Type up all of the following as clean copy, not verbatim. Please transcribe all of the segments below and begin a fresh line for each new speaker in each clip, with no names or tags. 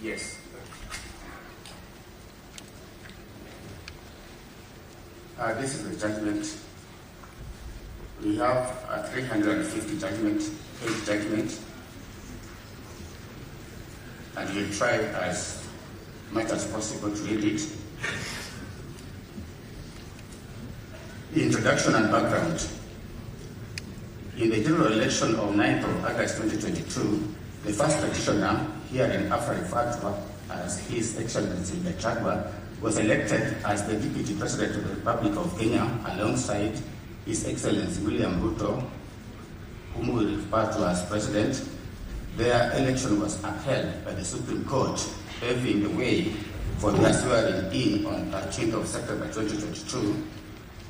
Yes. This is the judgment. We have 350 page judgment, and we'll try as much as possible to read it. The introduction and background. In the general election of 9th of August 2022, the first petitioner, herein after referred to as His Excellency Gachagua, was elected as the Deputy President of the Republic of Kenya alongside His Excellency William Ruto, whom we refer to as President. Their election was upheld by the Supreme Court, paving the way for their swearing in on 13th of September 2022,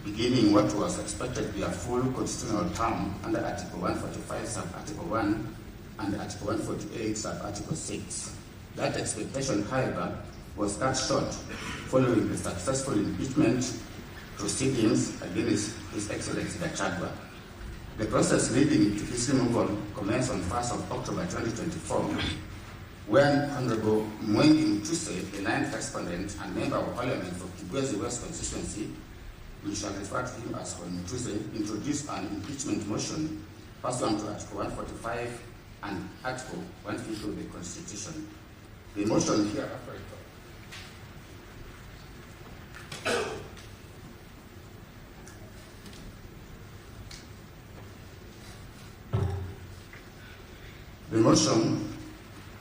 beginning what was expected to be a full constitutional term under Article 145, Sub-Article 1, and Article 148, Sub-Article 6. That expectation, however, was cut short following the successful impeachment proceedings against His Excellency Gachagua. The process leading to his removal commenced on 1st of October 2024, when Honorable Mwengi Mutuse, the 9th respondent and Member of Parliament for Kibwezi West constituency, we shall refer to him as Mutuse, introduced an impeachment motion pursuant to Article 145 and Article 150 of the Constitution. The motion here The motion,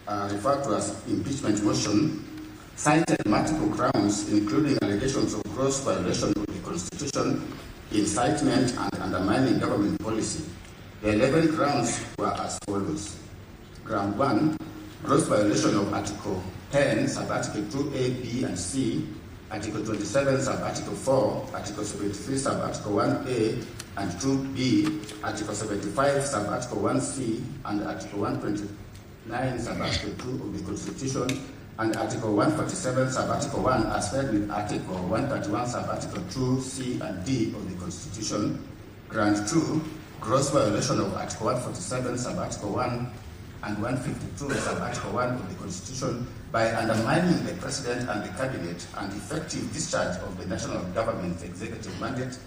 referred to as impeachment motion, cited multiple grounds, including allegations of gross violation of the Constitution, incitement, and undermining government policy. The 11 grounds were as follows. Ground 1, gross violation of Article 10, Sub-Article 2A, B, and C, Article 27, Sub-Article 4, Article 73, Sub-Article 1A, and 2B, Article 75, Sub-Article 1C, and Article 129, Sub-Article 2 of the Constitution, and Article 147, Sub-Article 1, as read with Article 131, Sub-Article 2, C, and D of the Constitution. Grant 2, gross violation of Article 147, Sub-Article 1, and 152, Sub-Article 1 of the Constitution by undermining the President and the Cabinet and effective discharge of the national government's executive mandate.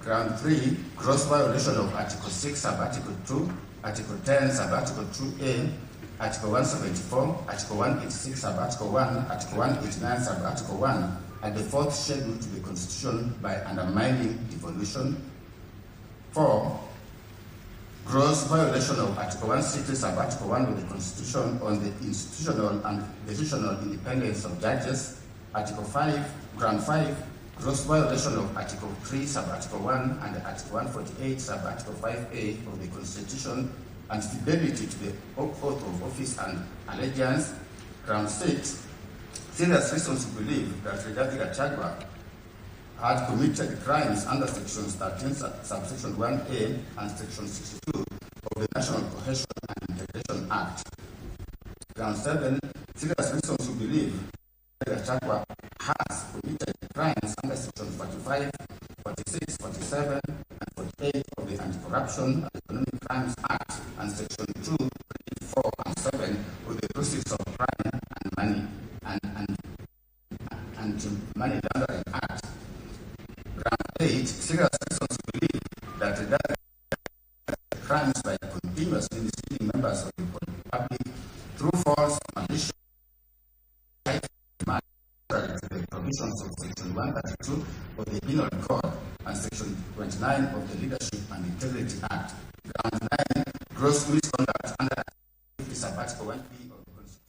Ground 3, gross violation of Article 6, Sub-Article 2, Article 10, Sub-Article 2A, Article 174, Article 186, Sub-Article 1, Article 189, Sub-Article 1, and the fourth schedule to the Constitution by undermining devolution. 4, gross violation of Article 160, Sub-Article 1 of the Constitution on the institutional and decisional independence of judges. Article 5, Ground 5, gross violation of Article 3, Sub-Article 1 and Article 148, Sub-Article 5A of the Constitution, and fidelity to the oath of office and allegiance. Ground 6, serious reasons to believe that Rigathi Gachagua had committed crimes under Sections 13, Subsection 1A and Section 62 of the National Cohesion and Integration Act. Ground 7, serious reasons to believe that Gachagua has committed crimes under Section 45, 46, 47, and 48 of the Anti-Corruption and Economic Crimes Act and Section 2, 3, 4, and 7 of the Proceeds of Crime and Money and Money Laundering Act. Ground 8, serious reasons to believe that the crimes by continuously misleading members of the public through false, malicious, to the provisions of Section 132 of the Penal Code and Section 29 of the Leadership and Integrity Act. Ground 9, gross misconduct under Sub-Article 1B of the Constitution,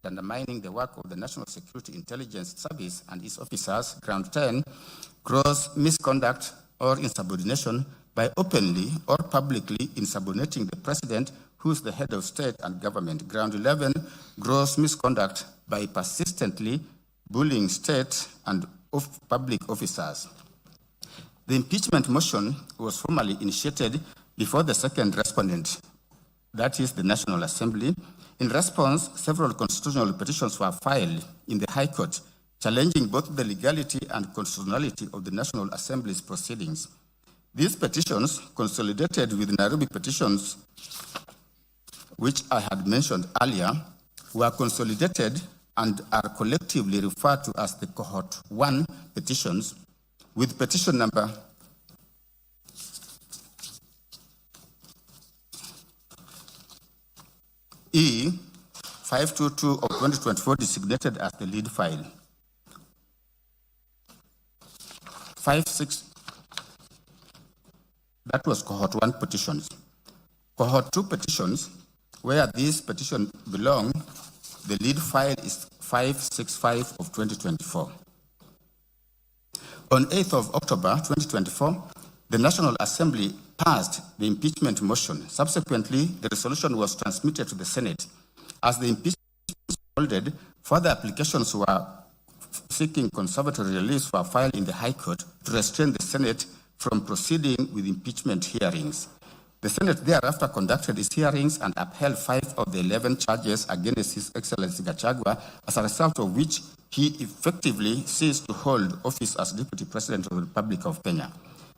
undermining the work of the National Security Intelligence Service and its officers. Ground 10, gross misconduct or insubordination by openly or publicly insubordinating the President, who is the head of state and government. Ground 11, gross misconduct by persistently bullying state and public officers. The impeachment motion was formally initiated before the second respondent, that is the National Assembly. In response, several constitutional petitions were filed in the High Court, challenging both the legality and constitutionality of the National Assembly's proceedings. These petitions, consolidated with Nairobi petitions which I had mentioned earlier, were consolidated and are collectively referred to as the Cohort 1 petitions, with petition number E522 of 2024 designated as the lead file. 56, that was Cohort 1 petitions. Cohort 2 petitions, where these petitions belong, the lead file is 565 of 2024. On 8th of October 2024, the National Assembly passed the impeachment motion. Subsequently, the resolution was transmitted to the Senate. As the impeachment was folded, further applications were seeking conservatory release were filed in the High Court to restrain the Senate from proceeding with impeachment hearings. The Senate thereafter conducted its hearings and upheld 5 of the 11 charges against His Excellency Gachagua, as a result of which he effectively ceased to hold office as Deputy President of the Republic of Kenya.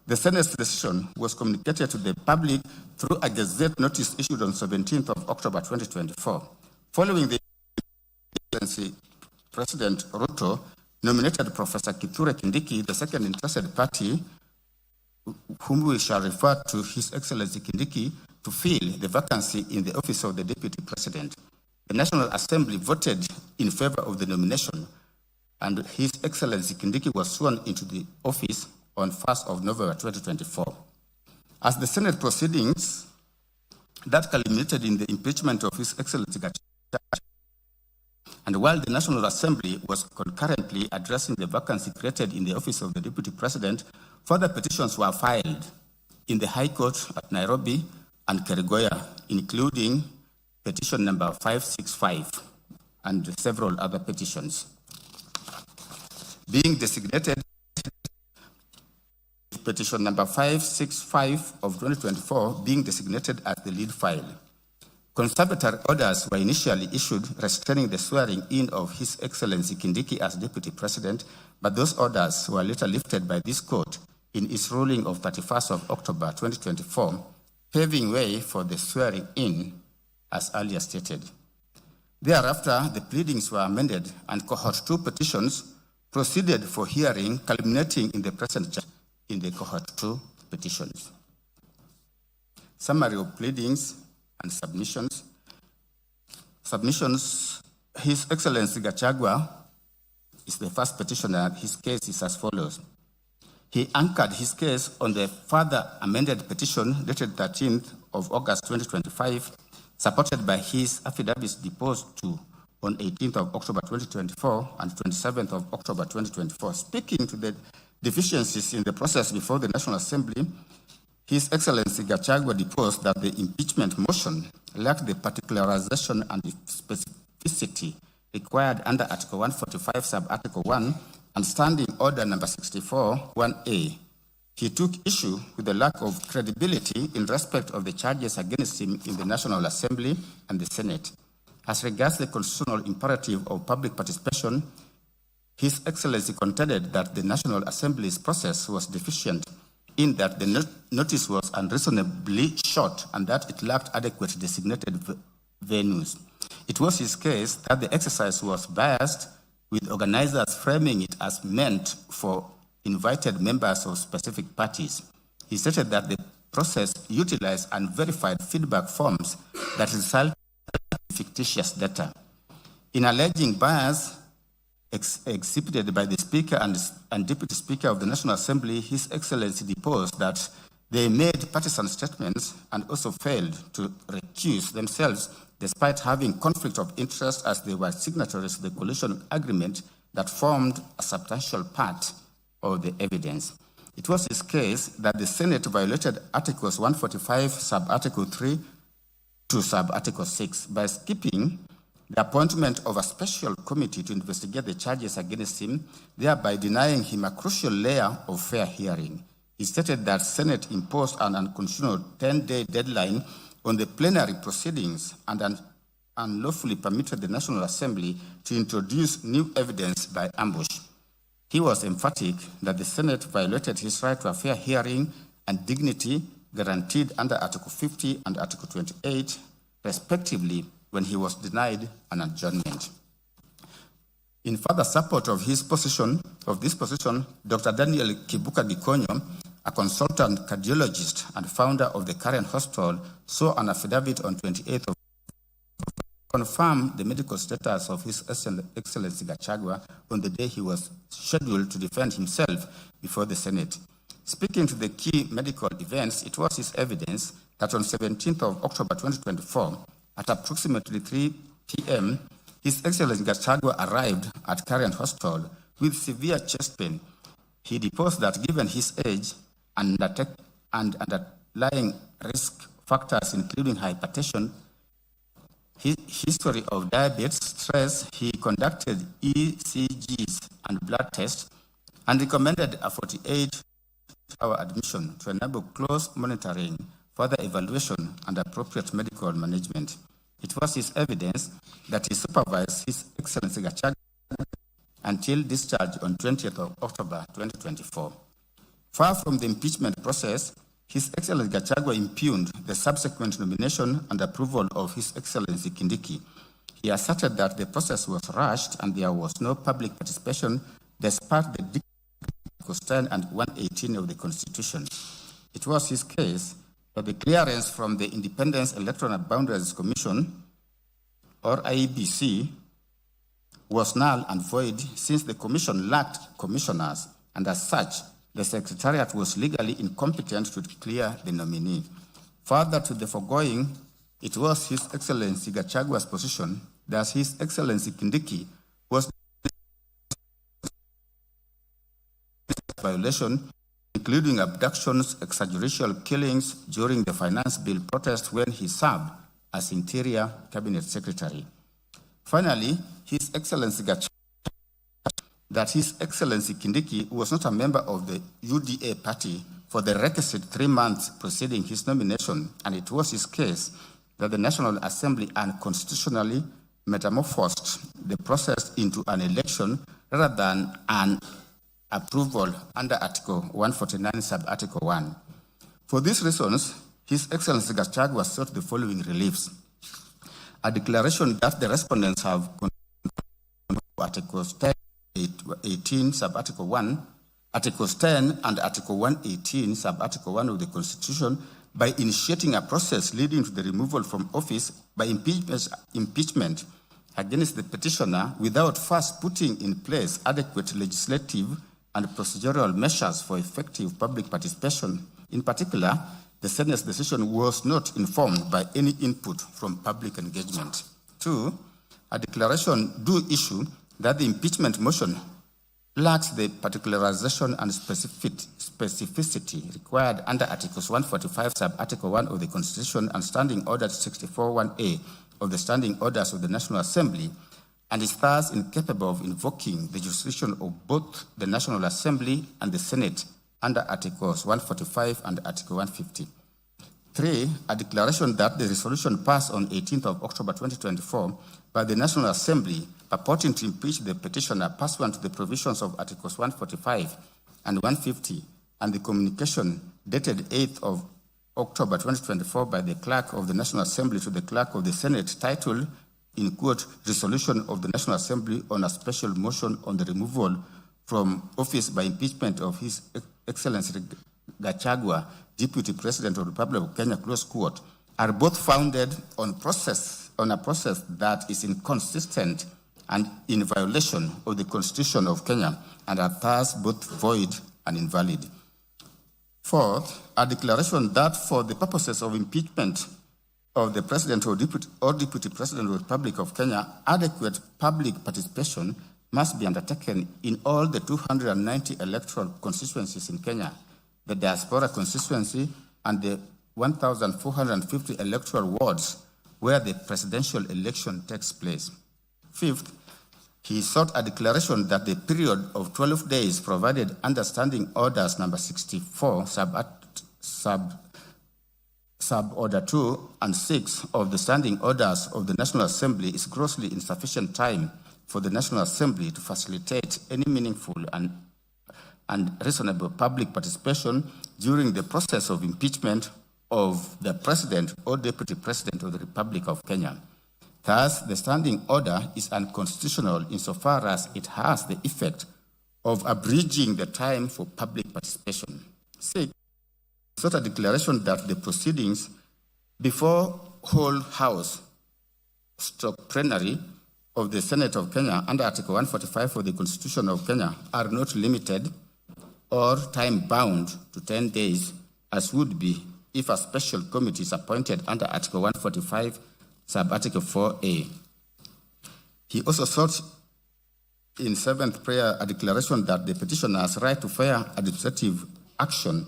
The Senate's decision was communicated to the public through a Gazette notice issued on 17th of October 2024. Following the Excellency, President Ruto nominated Professor Kithure Kindiki, the second interested party, whom we shall refer to His Excellency Kindiki, to fill the vacancy in the office of the Deputy President. The National Assembly voted in favor of the nomination, and His Excellency Kindiki was sworn into the office on 1st of November 2024. As the Senate proceedings that culminated in the impeachment of His Excellency Gachagua, and while the National Assembly was concurrently addressing the vacancy created in the office of the Deputy President, further petitions were filed in the High Court at Nairobi and Keregoya, including petition number 565 and several other petitions. Being designated petition number 565 of 2024 being designated as the lead file. Conservatory orders were initially issued restraining the swearing in of His Excellency Kindiki as Deputy President, but those orders were later lifted by this court in its ruling of 31st of October 2024, paving way for the swearing in as earlier stated. Thereafter, the pleadings were amended and Cohort 2 petitions proceeded for hearing, culminating in the present in the Cohort 2 petitions. Summary of pleadings and submissions. Submissions, His Excellency Gachagua is the first petitioner. His case is as follows. He anchored his case on the further amended petition dated 13th of August 2025, supported by his affidavits deposed to on 18th of October 2024 and 27th of October 2024. Speaking to the deficiencies in the process before the National Assembly, His Excellency Gachagua deposed that the impeachment motion lacked the particularization and the specificity required under Article 145, Sub-Article 1, and Standing Order Number 64, 1A. He took issue with the lack of credibility in respect of the charges against him in the National Assembly and the Senate. As regards the constitutional imperative of public participation, His Excellency contended that the National Assembly's process was deficient in that the notice was unreasonably short and that it lacked adequate designated venues. It was his case that the exercise was biased, with organizers framing it as meant for invited members of specific parties. He stated that the process utilized unverified feedback forms that resulted in fictitious data. In alleging bias exhibited by the Speaker and Deputy Speaker of the National Assembly, His Excellency deposed that they made partisan statements and also failed to recuse themselves despite having conflict of interest as they were signatories to the coalition agreement that formed a substantial part of the evidence. It was his case that the Senate violated Articles 145, Sub-Article 3 to Sub-Article 6 by skipping the appointment of a special committee to investigate the charges against him, thereby denying him a crucial layer of fair hearing. He stated that Senate imposed an unconstitutional 10-day deadline on the plenary proceedings and unlawfully permitted the National Assembly to introduce new evidence by ambush. He was emphatic that the Senate violated his right to a fair hearing and dignity guaranteed under Article 50 and Article 28 respectively, when he was denied an adjournment. In further support of this position, Dr. Daniel Kibuka Gikonyo, a consultant cardiologist and founder of the current hospital, saw an affidavit on 28th of confirmed the medical status of His Excellency Gachagua on the day he was scheduled to defend himself before the Senate. Speaking to the key medical events, it was his evidence that on 17th of October 2024, at approximately 3 p.m., His Excellency Gachagua arrived at current hospital with severe chest pain. He deposed that given his age and underlying risk factors, including hypertension, his history of diabetes, stress, he conducted ECGs and blood tests and recommended a 48-hour admission to enable close monitoring, further evaluation, and appropriate medical management. It was his evidence that he supervised His Excellency Gachagua until discharge on 20th of October 2024. Far from the impeachment process, His Excellency Gachagua impugned the subsequent nomination and approval of His Excellency Kindiki. He asserted that the process was rushed and there was no public participation despite the Articles 10 and 118 of the Constitution. It was his case that the clearance from the Independent Electoral Boundaries Commission, or IEBC, was null and void since the commission lacked commissioners, and as such, the Secretariat was legally incompetent to declare the nominee. Further to the foregoing, it was His Excellency Gachagua's position that His Excellency Kindiki was violation, including abductions, extrajudicial killings during the Finance Bill protest when he served as Interior Cabinet Secretary. Finally, His Excellency Gachagua that His Excellency Kindiki was not a member of the UDA party for the requisite 3 months preceding his nomination, and it was his case that the National Assembly unconstitutionally metamorphosed the process into an election rather than an approval under Article 149, Sub-Article 1. For these reasons, His Excellency Gachagua sought the following reliefs: a declaration that the respondents have Articles 10, 18, Sub-Article 1, Articles 10 and Article 118, Sub-Article 1 of the Constitution, by initiating a process leading to the removal from office by impeachment against the petitioner without first putting in place adequate legislative and procedural measures for effective public participation. In particular, the Senate's decision was not informed by any input from public engagement. 2, a declaration do issue that the impeachment motion lacks the particularization and specificity required under Articles 145, Sub-Article 1 of the Constitution and Standing Order 64(1)A of the Standing Orders of the National Assembly, and is thus incapable of invoking the jurisdiction of both the National Assembly and the Senate under Articles 145 and Article 150. 3, a declaration that the resolution passed on 18th of October 2024 by the National Assembly purporting to impeach the petitioner pursuant to the provisions of Articles 145 and 150 and the communication dated 8th of October 2024 by the Clerk of the National Assembly to the Clerk of the Senate titled, in quote, Resolution of the National Assembly on a special motion on the removal from office by impeachment of His Excellency Gachagua, Deputy President of the Republic of Kenya, close quote, are both founded on a process that is inconsistent and in violation of the Constitution of Kenya and are thus both void and invalid. 4th, a declaration that for the purposes of impeachment of the President or Deputy President of the Republic of Kenya, adequate public participation must be undertaken in all the 290 electoral constituencies in Kenya, the diaspora constituency, and the 1,450 electoral wards where the presidential election takes place. 5th, he sought a declaration that the period of 12 days provided under Standing Orders number 64, sub-order 2 and 6 of the Standing Orders of the National Assembly is grossly insufficient time for the National Assembly to facilitate any meaningful and reasonable public participation during the process of impeachment of the President or Deputy President of the Republic of Kenya. Thus, the standing order is unconstitutional insofar as it has the effect of abridging the time for public participation. 6. Sought a declaration that the proceedings before whole house plenary of the Senate of Kenya under Article 145 of the Constitution of Kenya are not limited or time-bound to 10 days, as would be if a special committee is appointed under Article 145, sub-Article 4A. He also sought in 7th prayer a declaration that the petitioner has right to fair administrative action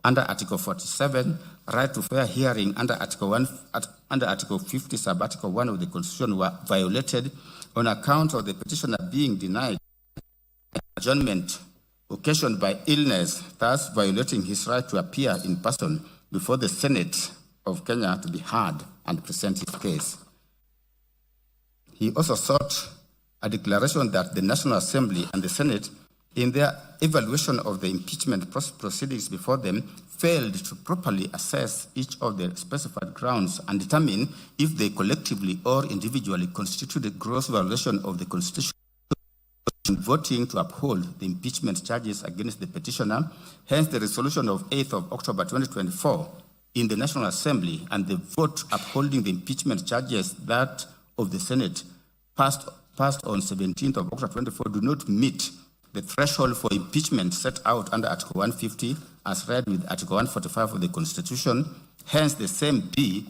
under Article 47, right to fair hearing under Article 50, sub-Article 1 of the Constitution were violated on account of the petitioner being denied adjournment occasioned by illness, thus violating his right to appear in person before the Senate of Kenya to be heard and present his case. He also sought a declaration that the National Assembly and the Senate, in their evaluation of the impeachment proceedings before them, failed to properly assess each of the specified grounds and determine if they collectively or individually constitute a gross violation of the Constitution, voting to uphold the impeachment charges against the petitioner. Hence, the resolution of 8th of October 2024 in the National Assembly and the vote upholding the impeachment charges that of the Senate passed on 17th of October 2024 do not meet the threshold for impeachment set out under Article 150 as read with Article 145 of the Constitution. Hence, the same be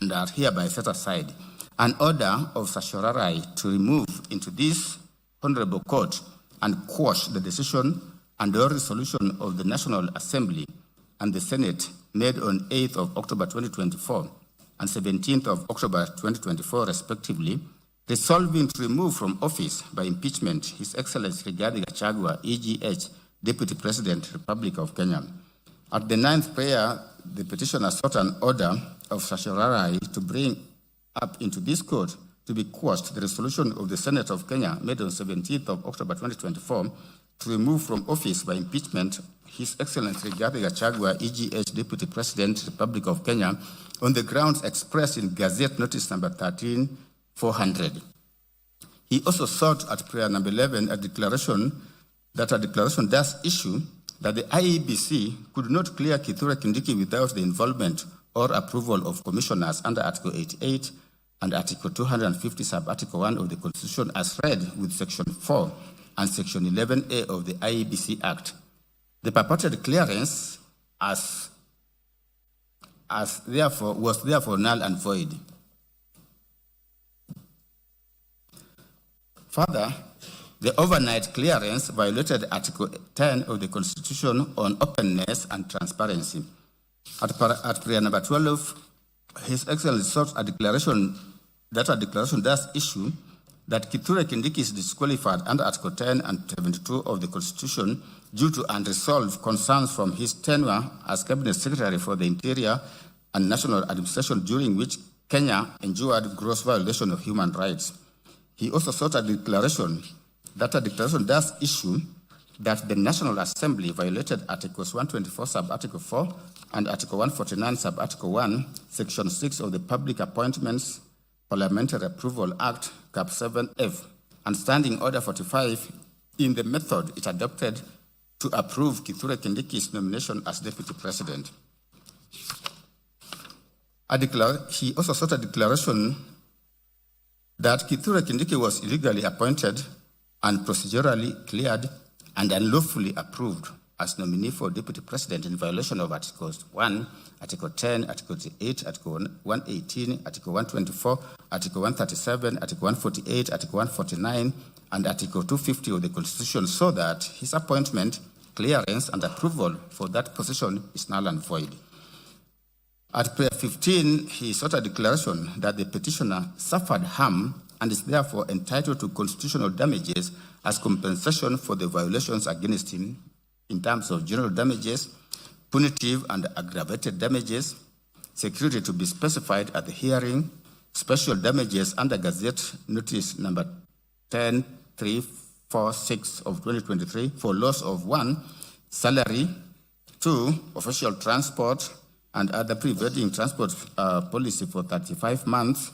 and are hereby set aside. An order of certiorari to remove into this Honorable Court and quash the decision and or resolution of the National Assembly and the Senate made on 8th of October 2024 and 17th of October 2024 respectively, resolving to remove from office by impeachment His Excellency Rigathi Gachagua, EGH, Deputy President, Republic of Kenya. At the 9th prayer, the petitioner sought an order of certiorari to bring up into this court to be quashed the resolution of the Senate of Kenya made on 17th of October 2024 to remove from office by impeachment His Excellency Rigathi Gachagua, EGH, Deputy President, Republic of Kenya, on the grounds expressed in Gazette Notice number 13/400. He also sought at prayer number 11 a declaration does issue that the IEBC could not clear Kithure Kindiki without the involvement or approval of commissioners under Article 88 and Article 250, sub-Article 1 of the Constitution as read with Section 4 and Section 11A of the IEBC Act. The purported clearance was therefore null and void. Further, the overnight clearance violated Article 10 of the Constitution on openness and transparency. At prayer number 12, His Excellency sought a declaration does issue that Kithure Kindiki is disqualified under Article 10 and 72 of the Constitution due to unresolved concerns from his tenure as Cabinet Secretary for the Interior and National Administration, during which Kenya endured gross violation of human rights. He also sought a declaration does issue that the National Assembly violated Articles 124 sub-Article 4 and Article 149 sub-Article 1, Section 6 of the Public Appointments Parliamentary Approval Act, Cap 7F, and Standing Order 45 in the method it adopted to approve Kithure Kindiki's nomination as Deputy President. He also sought a declaration that Kithure Kindiki was illegally appointed and procedurally cleared and unlawfully approved as nominee for Deputy President in violation of Articles 1, Article 10, Article 8, Article 118, Article 124, Article 137, Article 148, Article 149, and Article 250 of the Constitution, so that his appointment, clearance, and approval for that position is null and void. At prayer 15, he sought a declaration that the petitioner suffered harm and is therefore entitled to constitutional damages as compensation for the violations against him in terms of general damages, punitive and aggravated damages, security to be specified at the hearing, special damages under Gazette Notice number 10346 of 2023 for loss of 1, salary, 2, official transport, and other prevailing transport policy for 35 months,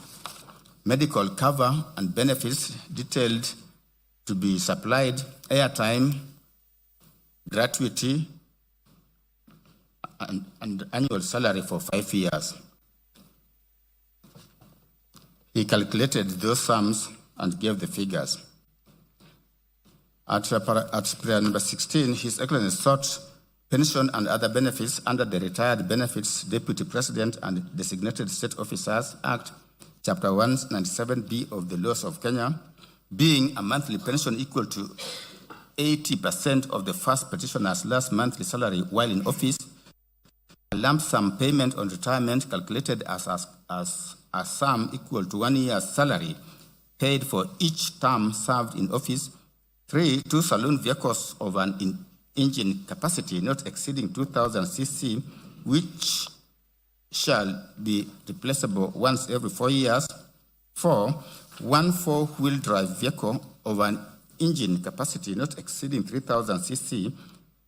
medical cover and benefits detailed to be supplied, airtime, gratuity, and annual salary for 5 years. He calculated those sums and gave the figures. At prayer number 16, His Excellency sought pension and other benefits under the Retired Benefits Deputy President and Designated State Officers Act, Chapter 197B of the Laws of Kenya, being a monthly pension equal to 80% of the first petitioner's last monthly salary while in office, a lump sum payment on retirement calculated as a sum equal to 1 year's salary paid for each term served in office. 3, 2 saloon vehicles of an engine capacity not exceeding 2,000 cc, which shall be replaceable once every 4 years. 4, 1 4-wheel drive vehicle of an engine capacity not exceeding 3,000 cc,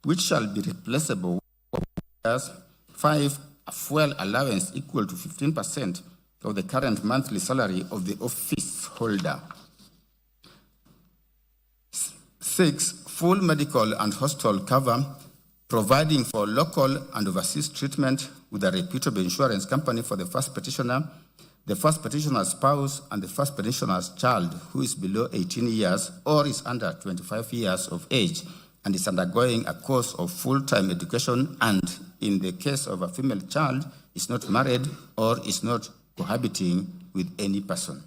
which shall be replaceable 4 years. 5, a fuel allowance equal to 15% of the current monthly salary of the office holder. 6, full medical and hospital cover, providing for local and overseas treatment with a reputable insurance company for the first petitioner, the first petitioner's spouse, and the first petitioner's child who is below 18 years or is under 25 years of age and is undergoing a course of full-time education, and in the case of a female child, is not married or is not cohabiting with any person.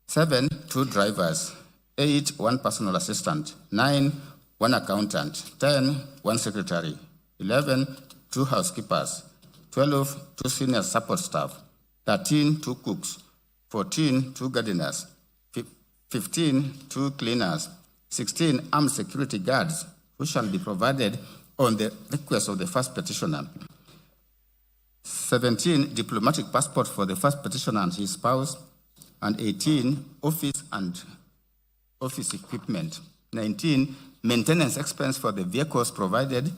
7, 2 drivers. 8, 1 personal assistant. 9, 1 accountant. 10, 1 secretary. 11, 2 housekeepers. 12, 2 senior support staff. 13, 2 cooks. 14, 2 gardeners. 15, 2 cleaners. 16, armed security guards, who shall be provided on the request of the first petitioner. 17, diplomatic passport for the first petitioner and his spouse. And 18, office and office equipment. 19, maintenance expense for the vehicles provided.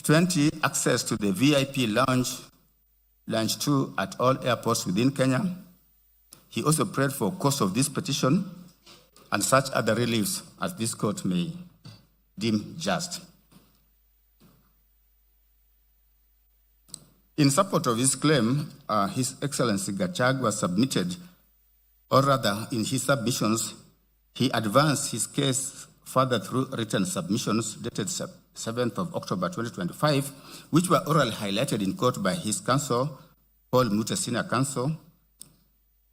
20, access to the VIP lounge 2 at all airports within Kenya. He also prayed for cost of this petition and such other reliefs as this court may deem just. In support of his claim, His Excellency Gachagua submitted, or rather in his submissions, he advanced his case further through written submissions dated 7th of October 2025, which were orally highlighted in court by his counsel, Paul Mute Senior Counsel,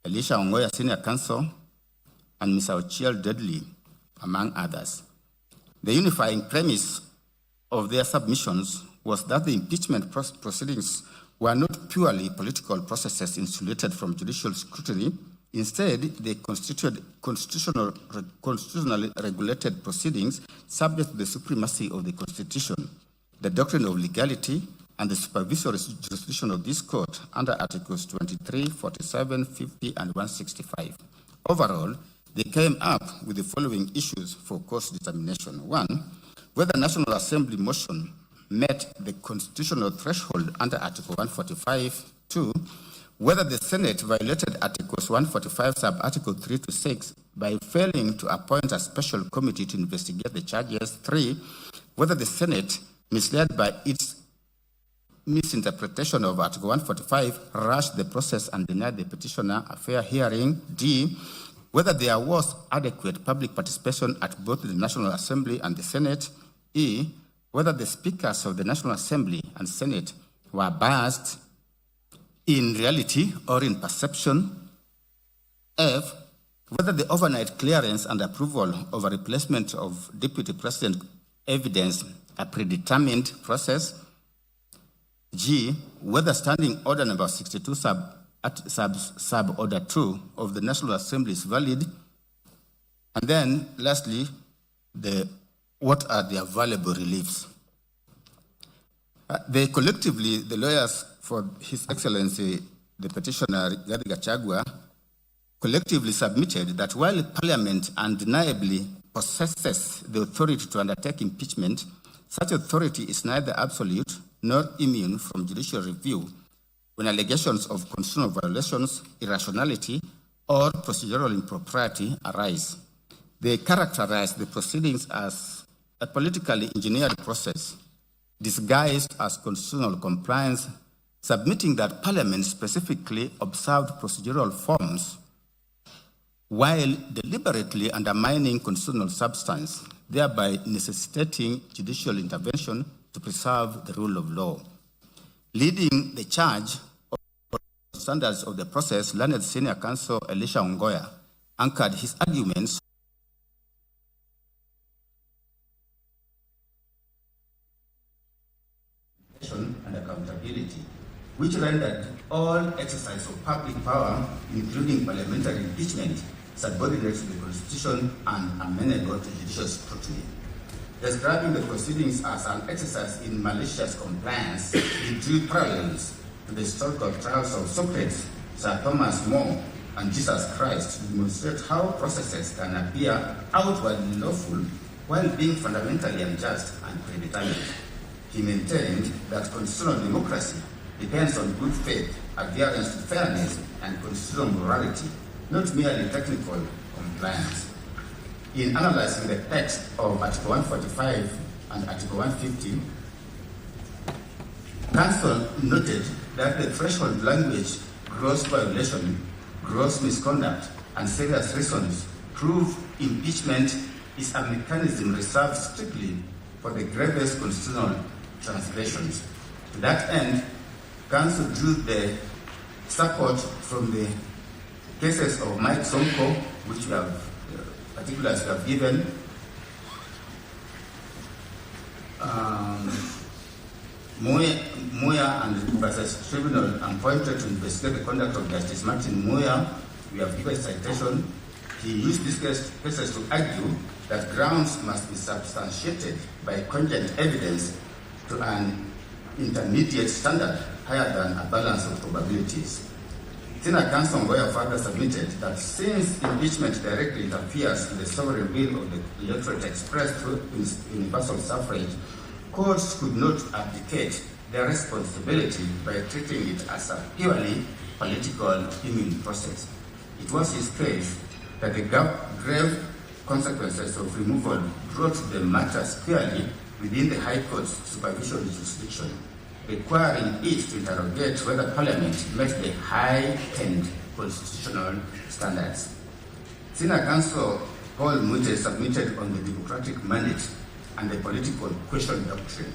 Elisha Ongoya Senior Counsel, and Mr. Ochiel Dudley, among others. The unifying premise of their submissions was that the impeachment proceedings were not purely political processes insulated from judicial scrutiny. Instead, they constituted constitutionally regulated proceedings subject to the supremacy of the Constitution, the doctrine of legality, and the supervisory jurisdiction of this court under Articles 23, 47, 50, and 165. Overall, they came up with the following issues for course determination. 1, whether National Assembly motion met the constitutional threshold under Article 145. 2, whether the Senate violated Articles 145, sub-Article 3 to 6 by failing to appoint a special committee to investigate the charges. 3, whether the Senate, misled by its misinterpretation of Article 145, rushed the process and denied the petitioner a fair hearing. D, whether there was adequate public participation at both the National Assembly and the Senate. E, whether the speakers of the National Assembly and Senate were biased in reality or in perception. F, whether the overnight clearance and approval of a replacement of Deputy President evidence a predetermined process. G, whether Standing Order number 62 sub order 2 of the National Assembly is valid. And then lastly, what are the available reliefs? They collectively, the lawyers for His Excellency, the petitioner Rigathi Gachagua, collectively submitted that while Parliament undeniably possesses the authority to undertake impeachment, such authority is neither absolute not immune from judicial review when allegations of constitutional violations, irrationality, or procedural impropriety arise. They characterize the proceedings as a politically engineered process disguised as constitutional compliance, submitting that Parliament specifically observed procedural forms while deliberately undermining constitutional substance, thereby necessitating judicial intervention to preserve the rule of law. Leading the charge of standards of the process, learned senior counsel Elisha Ongoya anchored his arguments and accountability, which rendered all exercise of public power, including parliamentary impeachment, subordinate to the Constitution and amenable to judicial scrutiny. Describing the proceedings as an exercise in malicious compliance, he drew parallels to the historical trials of Socrates, Sir Thomas More, and Jesus Christ to demonstrate how processes can appear outwardly lawful while being fundamentally unjust and predetermined. He maintained that constitutional democracy depends on good faith, adherence to fairness, and constitutional morality, not merely technical compliance. In analyzing the text of Article 145 and Article 150, Counsel noted that the threshold language, gross violation, gross misconduct, and serious reasons prove impeachment is a mechanism reserved strictly for the gravest constitutional transgressions. To that end, Counsel drew the support from the cases of Mike Sonko, which we have particulars we have given, Moya and versus Tribunal, and pointed to investigate the conduct of Justice Martin Moya. We have given citation. He used these cases to argue that grounds must be substantiated by cogent evidence to an intermediate standard higher than a balance of probabilities. Senior counsel Ngoya further submitted that since impeachment directly interferes with the sovereign will of the electorate expressed through universal suffrage, courts could not abdicate their responsibility by treating it as a purely political immune process. It was his case that the grave consequences of removal brought the matter squarely within the High Court's supervisory jurisdiction, requiring it to interrogate whether Parliament met the high-end constitutional standards. Senior counsel Paul Mute submitted on the democratic mandate and the political question doctrine.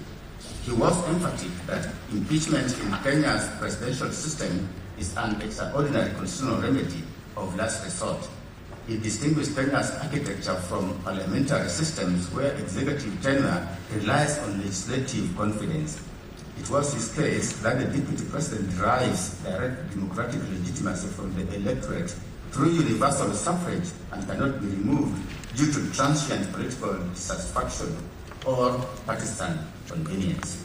He was emphatic that impeachment in Kenya's presidential system is an extraordinary constitutional remedy of last resort. He distinguished Kenya's architecture from parliamentary systems where executive tenure relies on legislative confidence. It was his case that the deputy president derives direct democratic legitimacy from the electorate through universal suffrage and cannot be removed due to transient political dissatisfaction or partisan convenience.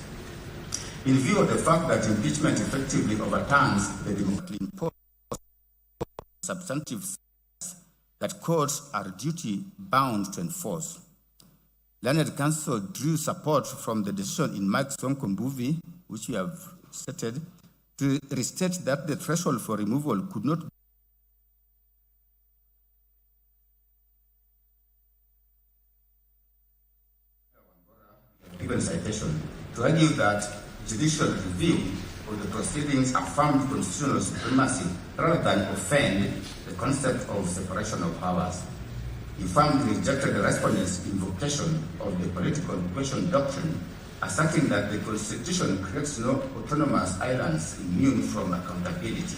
In view of the fact that impeachment effectively overturns the democratically imposed substantive that courts are duty-bound to enforce, learned counsel drew support from the decision in Mike Sonko Mbuvi, which we have stated, to restate that the threshold for removal could not given citation to argue that judicial review of the proceedings affirmed constitutional supremacy rather than offend the concept of separation of powers. He firmly rejected the respondent's invocation of the political question doctrine, asserting that the Constitution creates no autonomous islands immune from accountability,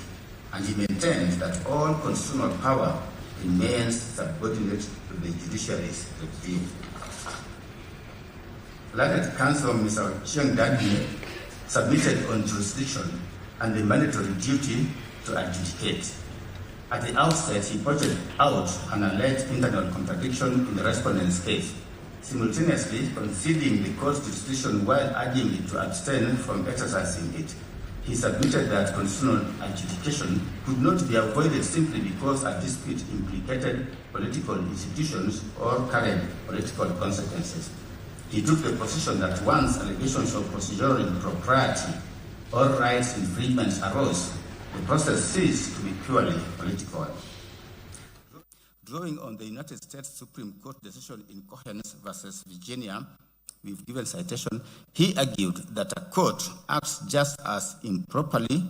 and he maintained that all constitutional power remains subordinate to the judiciary's review. Learned counsel Mr. Chiang Dadi submitted on jurisdiction and the mandatory duty to adjudicate. At the outset, he pointed out an alleged internal contradiction in the respondent's case, simultaneously conceding the court's jurisdiction while urging it to abstain from exercising it. He submitted that constitutional adjudication could not be avoided simply because a dispute implicated political institutions or carried political consequences. He took the position that once allegations of procedural impropriety or rights infringements arose, the process ceased to be purely political. Drawing on the United States Supreme Court decision in Cohen versus Virginia, we've given citation, he argued that a court acts just as improperly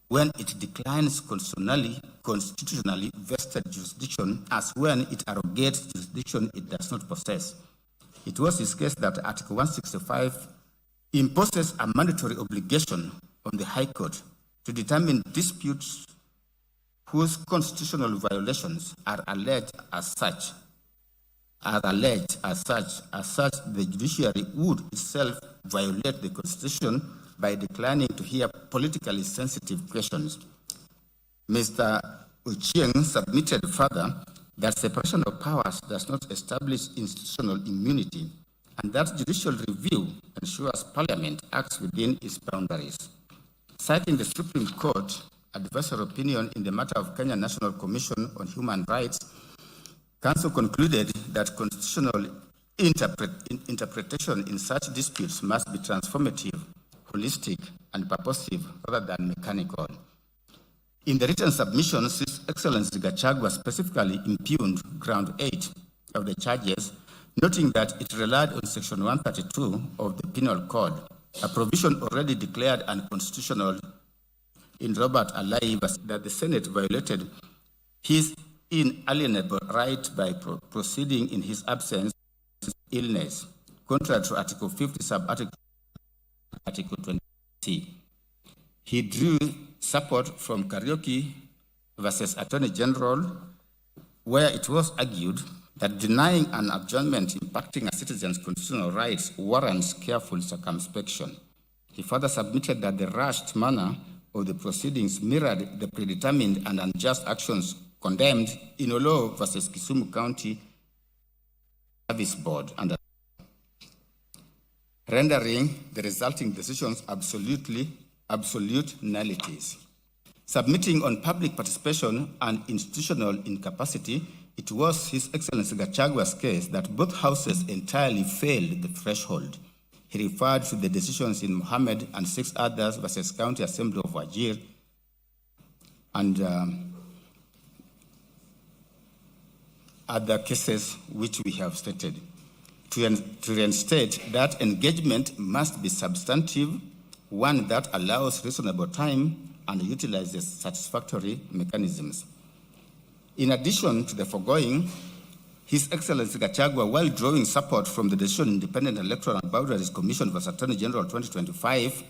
when it declines constitutionally vested jurisdiction as when it arrogates jurisdiction it does not possess. It was his case that Article 165 imposes a mandatory obligation on the High Court to determine disputes whose constitutional violations are alleged as such. The judiciary would itself violate the Constitution by declining to hear politically sensitive questions. Mr. Ochieng submitted further that separation of powers does not establish institutional immunity and that judicial review ensures Parliament acts within its boundaries. Citing the Supreme Court advisory opinion in the matter of Kenya National Commission on Human Rights, Council concluded that constitutional interpretation in such disputes must be transformative, holistic, and purposive rather than mechanical. In the written submissions, His Excellency Gachagua specifically impugned ground 8 of the charges, noting that it relied on Section 132 of the Penal Code, a provision already declared unconstitutional in Robert Alai that the Senate violated his inalienable right by proceeding in his absence illness, contrary to Article 50, sub-article Article 20. He drew support from Karaoke versus Attorney General, where it was argued that denying an adjournment impacting a citizen's constitutional rights warrants careful circumspection. He further submitted that the rushed manner of the proceedings mirrored the predetermined and unjust actions condemned in Olo versus Kisumu County Service Board, and rendering the resulting decisions absolute nullities. Submitting on public participation and institutional incapacity, it was His Excellency Gachagua's case that both houses entirely failed the threshold. He referred to the decisions in Mohammed and 6 others versus County Assembly of Wajir and other cases which we have stated. To reinstate that engagement must be substantive, one that allows reasonable time and utilizes satisfactory mechanisms. In addition to the foregoing, His Excellency Gachagua, while drawing support from the decision Independent Electoral and Boundaries Commission vs. Attorney General 2025,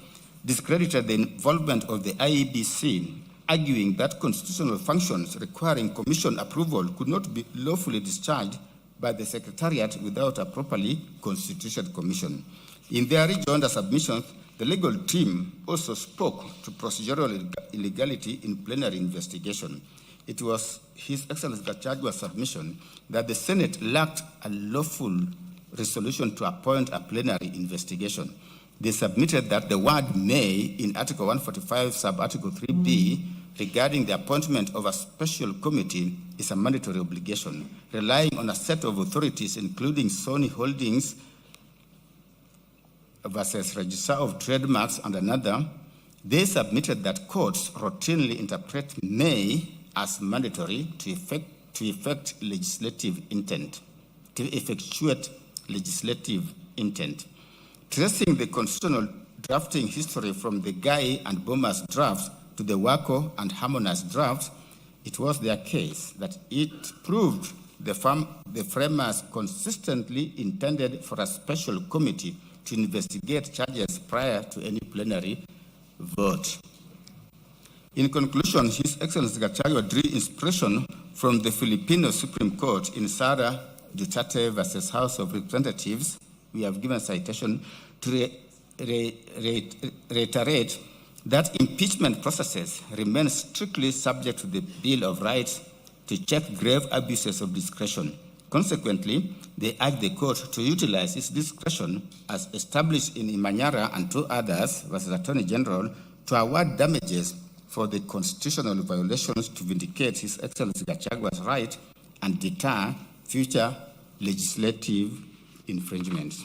discredited the involvement of the IEBC, arguing that constitutional functions requiring commission approval could not be lawfully discharged by the Secretariat without a properly constituted commission. In their rejoinder submissions, the legal team also spoke to procedural illegality in plenary investigation. It was His Excellency Gachagua's submission that the Senate lacked a lawful resolution to appoint a plenary investigation. They submitted that the word may in Article 145, sub-Article 3b, regarding the appointment of a special committee is a mandatory obligation, relying on a set of authorities, including Sony Holdings versus Registrar of Trademarks and another. They submitted that courts routinely interpret may as mandatory to effectuate legislative intent. Tracing the constitutional drafting history from the Guy and Bomas drafts to the Wako and Harmonized drafts, it was their case that it proved the framers consistently intended for a special committee to investigate charges prior to any plenary vote. In conclusion, His Excellency Gachagua drew inspiration from the Filipino Supreme Court in Sara Duterte versus House of Representatives. We have given citation to reiterate that impeachment processes remain strictly subject to the Bill of Rights to check grave abuses of discretion. Consequently, they urge the court to utilize its discretion as established in Imanyara and 2 others versus Attorney General to award damages for the constitutional violations to vindicate His Excellency Gachagua's right and deter future legislative infringements.